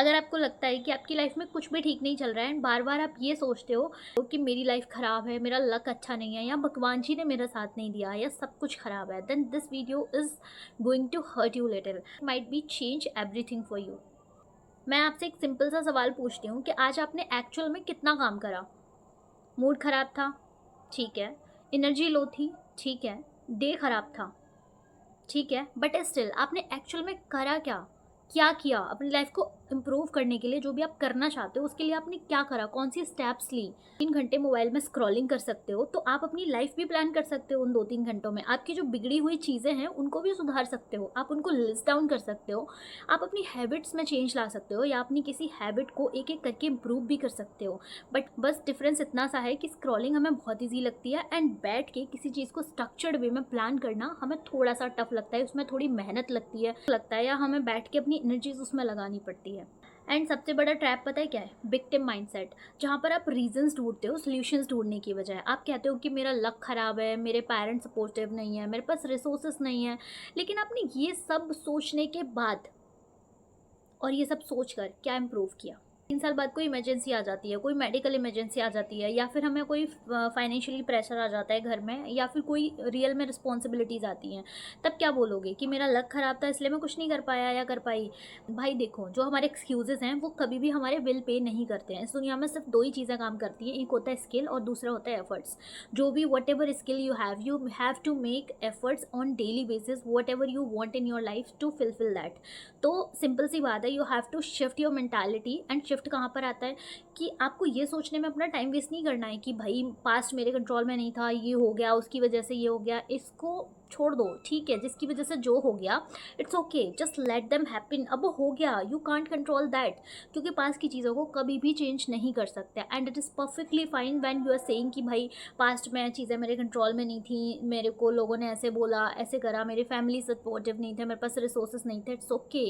अगर आपको लगता है कि आपकी लाइफ में कुछ भी ठीक नहीं चल रहा है एंड बार बार आप ये सोचते हो कि मेरी लाइफ ख़राब है, मेरा लक अच्छा नहीं है, या भगवान जी ने मेरा साथ नहीं दिया, या सब कुछ ख़राब है, then this video is going to hurt you little, might be change everything for you. मैं आपसे एक सिंपल सा सवाल पूछती हूँ कि आज आपने एक्चुअल में कितना काम करा? मूड ख़राब था, ठीक है। एनर्जी लो थी, ठीक है। डे ख़राब था, ठीक है, बट स्टिल आपने एक्चुअल में करा क्या? क्या किया अपनी लाइफ को इम्प्रूव करने के लिए? जो भी आप करना चाहते हो उसके लिए आपने क्या करा? कौन सी स्टेप्स ली? 3 घंटे मोबाइल में स्क्रॉलिंग कर सकते हो तो आप अपनी लाइफ भी प्लान कर सकते हो उन 2-3 घंटों में। आपकी जो बिगड़ी हुई चीज़ें हैं उनको भी सुधार सकते हो, आप उनको लिस्ट डाउन कर सकते हो। आप अपनी हैबिट्स में चेंज ला सकते हो या अपनी किसी हैबिट को एक एक करके इम्प्रूव भी कर सकते हो। बट बस डिफरेंस इतना सा है कि स्क्रॉलिंग हमें बहुत ईजी लगती है एंड बैठ के किसी चीज़ को स्ट्रक्चर्ड वे में प्लान करना हमें थोड़ा सा टफ लगता है, उसमें थोड़ी मेहनत लगता है या हमें बैठ के अपनी एनर्जीज उसमें लगानी पड़ती है। एंड सबसे बड़ा ट्रैप पता है क्या है? Victim mindset. जहाँ पर आप रीजंस ढूंढते हो सॉल्यूशंस ढूंढने की बजाय। आप कहते हो कि मेरा लक ख़राब है, मेरे पेरेंट्स सपोर्टिव नहीं है, मेरे पास रिसोर्सेस नहीं है। लेकिन आपने ये सब सोचने के बाद और ये सब सोचकर क्या इम्प्रूव किया? 3 साल बाद कोई इमरजेंसी आ जाती है, कोई मेडिकल इमरजेंसी आ जाती है, या फिर हमें कोई फाइनेंशियली प्रेशर आ जाता है घर में, या फिर कोई रियल में रिस्पॉन्सिबिलिटीज़ आती हैं। तब क्या बोलोगे कि मेरा लक ख़राब था इसलिए मैं कुछ नहीं कर पाया या कर पाई? भाई देखो, जो हमारे एक्सक्यूज़ेज़ हैं वो कभी भी हमारे विल पे नहीं करते हैं। इस दुनिया में सिर्फ 2 ही चीज़ें काम करती हैं, एक होता है स्किल और दूसरा होता है एफर्ट्स। जो भी whatever skill you have to make efforts on daily basis, whatever you want in your life to fulfil that. तो सिंपल सी बात है, you have to shift your mentality. And shift कहाँ पर आता है कि आपको ये सोचने में अपना टाइम वेस्ट नहीं करना है कि भाई पास्ट मेरे कंट्रोल में नहीं था, ये हो गया, उसकी वजह से ये हो गया। इसको छोड़ दो, ठीक है, जिसकी वजह से जो हो गया it's okay, just let them happen. अब वो हो गया, यू कांट कंट्रोल दैट, क्योंकि पास्ट की चीज़ों को कभी भी चेंज नहीं कर सकते। And it is perfectly fine when you are saying कि भाई पास्ट में चीज़ें मेरे कंट्रोल में नहीं थी, मेरे को लोगों ने ऐसे बोला, ऐसे करा, मेरी फैमिली सपोर्टिव नहीं थे, मेरे पास रिसोर्सेज नहीं थे। इट्स ओके,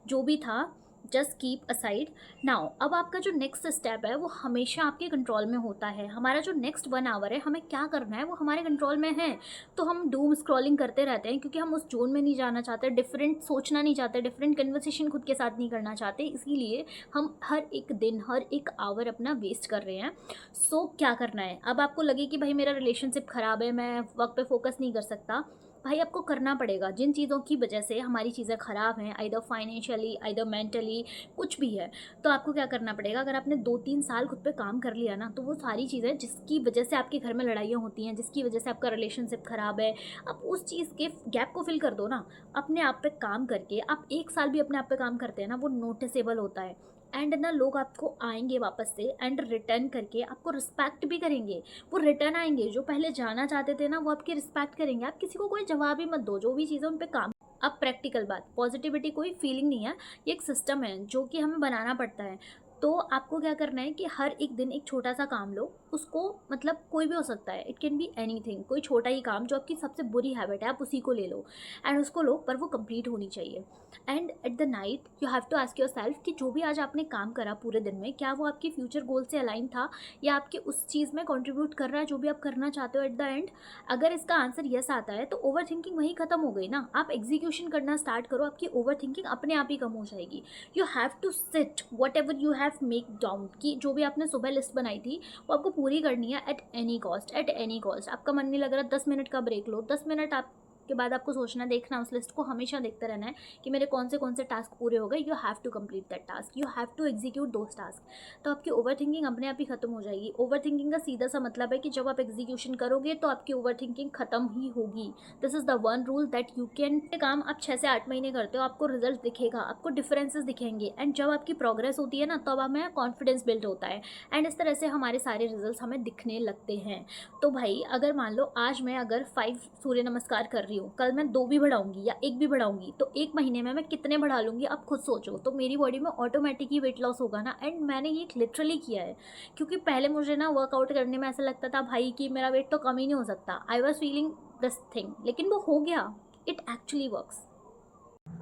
जो भी था जस्ट कीप असाइड। नाउ अब आपका जो नेक्स्ट स्टेप है वो हमेशा आपके कंट्रोल में होता है। हमारा जो नेक्स्ट 1 आवर है, हमें क्या करना है वो हमारे कंट्रोल में है। तो हम डूम स्क्रॉलिंग करते रहते हैं क्योंकि हम उस जोन में नहीं जाना चाहते, डिफरेंट सोचना नहीं चाहते, डिफरेंट कन्वर्सेशन खुद के साथ नहीं करना चाहते, इसीलिए हम हर एक दिन हर एक आवर अपना वेस्ट कर रहे हैं। सो क्या करना है? अब आपको लगे कि भाई मेरा रिलेशनशिप ख़राब है, मैं वर्क पे फोकस नहीं कर सकता, भाई आपको करना पड़ेगा। जिन चीज़ों की वजह से हमारी चीज़ें ख़राब हैं, आइदर फाइनेंशियली, आइदर मेंटली, कुछ भी है, तो आपको क्या करना पड़ेगा? अगर आपने 2-3 साल खुद पे काम कर लिया ना, तो वो सारी चीज़ें जिसकी वजह से आपके घर में लड़ाइयाँ होती हैं, जिसकी वजह से आपका रिलेशनशिप ख़राब है, आप उस चीज़ के गैप को फिल कर दो ना। अपने आप पे काम करके आप 1 साल भी अपने आप पे काम करते हैं ना, वो नोटिसेबल होता है। एंड ना लोग आपको आएंगे वापस से एंड रिटर्न करके आपको रिस्पेक्ट भी करेंगे। वो रिटर्न आएंगे, जो पहले जाना चाहते थे ना वो आपकी रिस्पेक्ट करेंगे। आप किसी को कोई जवाब ही मत दो, जो भी चीज़ें उन पे काम। अब प्रैक्टिकल बात, पॉजिटिविटी कोई फीलिंग नहीं है, ये एक सिस्टम है जो कि हमें बनाना पड़ता है। तो आपको क्या करना है कि हर एक दिन एक छोटा सा काम लो, उसको, मतलब कोई भी हो सकता है, इट कैन बी एनीथिंग, कोई छोटा ही काम जो आपकी सबसे बुरी हैबिट है आप उसी को ले लो एंड उसको लो, पर वो कंप्लीट होनी चाहिए। And at the night you have to ask yourself कि जो भी आज आपने काम करा पूरे दिन में, क्या वो आपकी फ्यूचर गोल से अलाइन था या आपके उस चीज़ में कंट्रीब्यूट कर रहा है जो भी आप करना चाहते हो एट द एंड? अगर इसका आंसर यस आता है तो ओवर थिंकिंग वहीं खत्म हो गई ना। आप एग्जीक्यूशन करना स्टार्ट करो, आपकी ओवर थिंकिंग अपने आप ही कम हो जाएगी। You have to sit whatever you have make down, कि जो भी आपने सुबह लिस्ट बनाई थी वो आपको पूरी करनी है at any cost, at any cost. आपका मन नहीं लग रहा, 10 मिनट का ब्रेक लो, 10 मिनट आप के बाद आपको सोचना, देखना, उस लिस्ट को हमेशा देखते रहना है कि मेरे कौन से टास्क पूरे हो गए। You have to complete that task, you have to execute those task. तो आपकी ओवर थिंकिंग अपने आप ही खत्म हो जाएगी। ओवर थिंकिंग का सीधा सा मतलब है कि जब आप एग्जीक्यूशन करोगे तो आपकी ओवर थिंकिंग खत्म ही होगी। This is the one rule that you can. काम आप 6 से 8 महीने करते हो, आपको रिजल्ट दिखेगा, आपको डिफरेंसेस दिखेंगे एंड जब आपकी प्रोग्रेस होती है ना तब हमें कॉन्फिडेंस बिल्ड होता है एंड इस तरह से हमारे सारे रिजल्ट हमें दिखने लगते हैं। तो भाई अगर मान लो आज मैं अगर 5 सूर्य नमस्कार कर रही हूँ, कल मैं 2 भी बढ़ाऊंगी या 1 भी बढ़ाऊंगी, तो 1 महीने में मैं कितने बढ़ा लूंगी आप खुद सोचो। तो मेरी बॉडी में ऑटोमेटिक ही वेट लॉस होगा ना। एंड मैंने ये लिटरली किया है, क्योंकि पहले मुझे ना वर्कआउट करने में ऐसा लगता था भाई कि मेरा वेट तो कम ही नहीं हो सकता, I was feeling this thing, लेकिन वो हो गया। It actually works.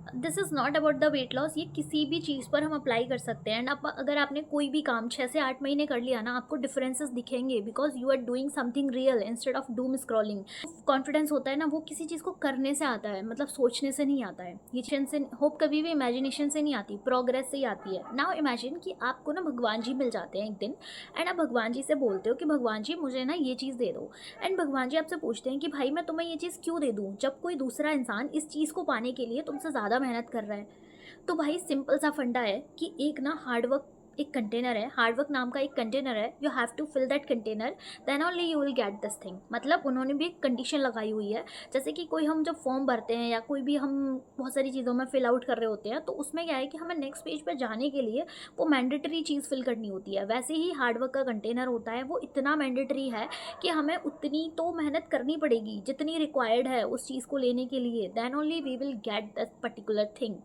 This is not about the weight loss, ये किसी भी चीज़ पर हम अप्लाई कर सकते हैं। एंड आप अगर आपने कोई भी काम 6 से 8 महीने कर लिया ना, आपको डिफरेंसेस दिखेंगे, because you are doing something real instead of doom scrolling. Confidence होता है ना, वो किसी चीज़ को करने से आता है, मतलब सोचने से नहीं आता है। ये से होप कभी भी इमेजिनेशन से नहीं आती, प्रोग्रेस से ही आती है। नाउ इमेजिन कि आपको ना भगवान जी मिल जाते हैं एक दिन, एंड आप भगवान जी से बोलते हो कि भगवान जी मुझे ना ये चीज़ दे दो। एंड भगवान जी आपसे पूछते हैं कि भाई मैं तुम्हें ये चीज़ क्यों दे दूँ, जब कोई दूसरा इंसान इस चीज़ को पाने के लिए तुमसे ज़्यादा मेहनत कर रहा है। तो भाई सिंपल सा फंडा है कि एक ना हार्डवर्क एक कंटेनर है, हार्डवर्क नाम का एक कंटेनर है, you have to fill that container, then only you will get this thing. मतलब उन्होंने भी एक कंडीशन लगाई हुई है, जैसे कि कोई हम जब फॉर्म भरते हैं या कोई भी हम बहुत सारी चीज़ों में फिल आउट कर रहे होते हैं, तो उसमें क्या है कि हमें नेक्स्ट पेज पर जाने के लिए वो मैंडेटरी चीज़ फिल करनी होती है। वैसे ही हार्डवर्क का कंटेनर होता है, वो इतना मैंडेटरी है कि हमें उतनी तो मेहनत करनी पड़ेगी जितनी रिक्वायर्ड है उस चीज़ को लेने के लिए, then only we will get that particular thing.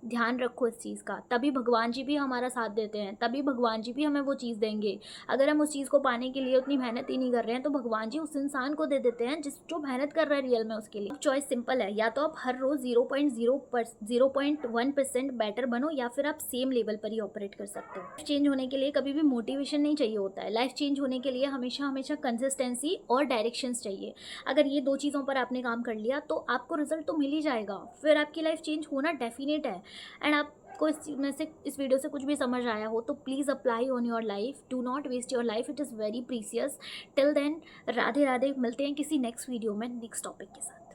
ध्यान रखो इस चीज़ का, तभी भगवान जी भी हमारा साथ देते हैं, तभी भगवान जी भी हमें वो चीज़ देंगे। अगर हम उस चीज़ को पाने के लिए उतनी मेहनत ही नहीं कर रहे हैं, तो भगवान जी उस इंसान को दे देते हैं जिस जो मेहनत कर रहा है रियल में उसके लिए। चॉइस सिंपल है, या तो आप हर रोज़ 0.1% बेटर बनो, या फिर आप सेम लेवल पर ही ऑपरेट कर सकते हो। लाइफ चेंज होने के लिए कभी भी मोटिवेशन नहीं चाहिए होता है, लाइफ चेंज होने के लिए हमेशा हमेशा कंसिस्टेंसी और डायरेक्शंस चाहिए। अगर ये 2 चीज़ों पर आपने काम कर लिया तो आपको रिजल्ट तो मिल ही जाएगा, फिर आपकी लाइफ चेंज होना डेफिनेट है। एंड आपको इस में से इस वीडियो से कुछ भी समझ आया हो तो please apply on your life, do not waste your life, it is very precious. Till then Radhe Radhe, मिलते हैं किसी नेक्स्ट वीडियो में नेक्स्ट टॉपिक के साथ।